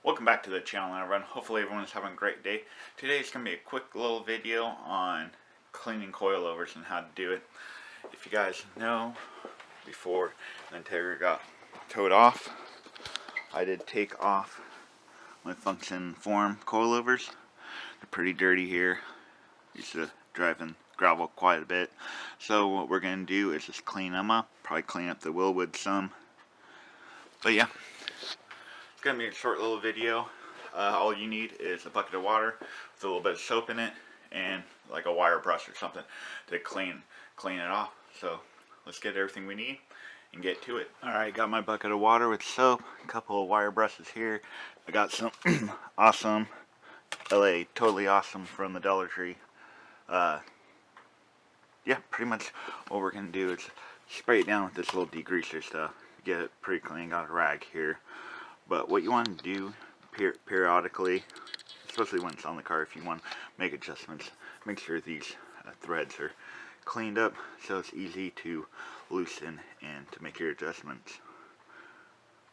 Welcome back to the channel, everyone. Hopefully everyone's having a great day. Today is going to be a quick little video on cleaning coilovers and how to do it. If you guys know, before the Integra got towed off, I did take off my function form coilovers. They're pretty dirty here. Used to drive in gravel quite a bit. So what we're going to do is just clean them up. Probably clean up the wheel wood some. But yeah. It's going to be a short little video. All you need is a bucket of water with a little bit of soap in it and like a wire brush or something to clean it off. So let's get everything we need and get to it. Alright, got my bucket of water with soap, a couple of wire brushes here. I got some awesome LA Totally Awesome from the Dollar Tree. Yeah, pretty much what we're going to do is spray it down with this little degreaser stuff. Get it pretty clean. Got a rag here. But what you want to do periodically, especially when it's on the car, if you want to make adjustments, make sure these threads are cleaned up so it's easy to loosen and to make your adjustments.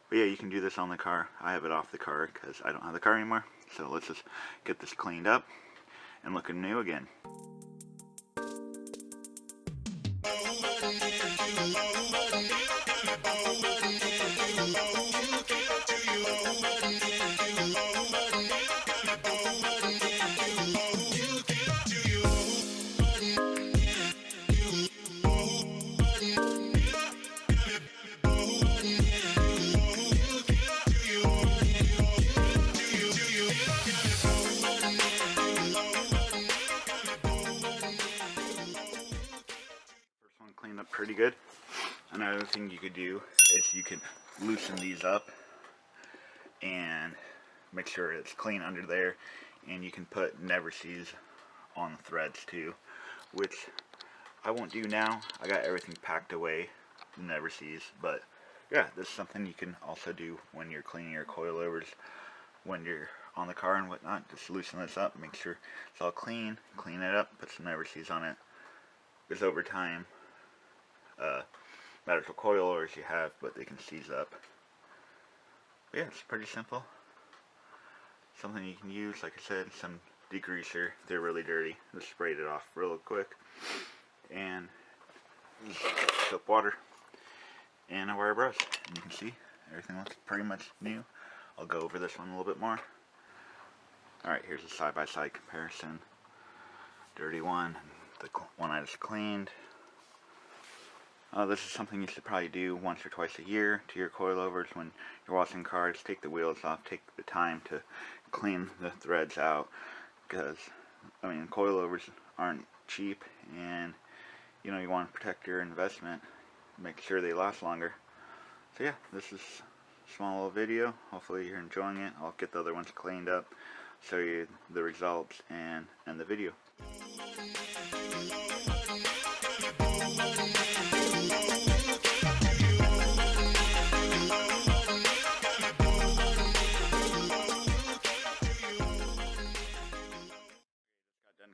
But yeah, you can do this on the car. I have it off the car because I don't have the car anymore. So let's just get this cleaned up and looking new again. Cleaned up pretty good. Another thing you could do is you could loosen these up and make sure it's clean under there, and you can put never sees on the threads too, which I won't do now. I got everything packed away, never sees, but yeah, this is something you can also do when you're cleaning your coilovers when you're on the car and whatnot. Just loosen this up, make sure it's all clean it up, put some never sees on it, because over time matters what coilovers you have, but they can seize up. But yeah, it's pretty simple. Something you can use, like I said, some degreaser. They're really dirty. Just sprayed it off real quick, and soap water and a wire brush, and you can see everything looks pretty much new. I'll go over this one a little bit more. Alright, here's a side-by-side comparison. Dirty one, the one I just cleaned. This is something you should probably do once or twice a year to your coilovers when you're washing cars. Take the wheels off, take the time to clean the threads out, because I mean, coilovers aren't cheap, and you know, you want to protect your investment, make sure they last longer. So yeah, this is a small little video. Hopefully you're enjoying it. I'll get the other ones cleaned up, show you the results, and end the video.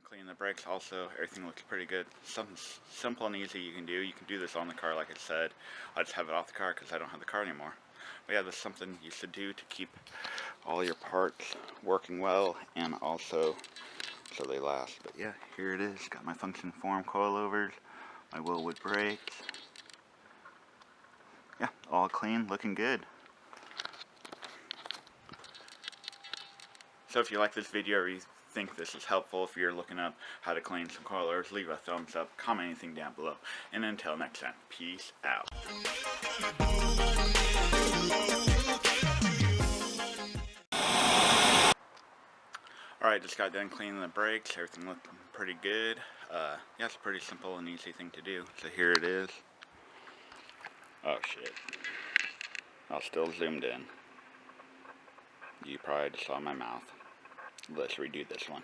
Clean the brakes also. Everything looks pretty good. Something simple and easy you can do. You can do this on the car, like I said. I just have it off the car because I don't have the car anymore. But yeah, this is something you should do to keep all your parts working well and also so they last. But yeah, here it is. Got my function form coilovers, my wheel wood brakes. Yeah, all clean, looking good. So if you like this video, or you think this is helpful, if you're looking up how to clean some coilovers, leave a thumbs up, comment anything down below, and until next time, peace out. Alright, just got done cleaning the brakes. Everything looked pretty good. Yeah, it's a pretty simple and easy thing to do. So here it is. Oh shit. I'll still zoomed in. You probably just saw my mouth. Let's redo this one.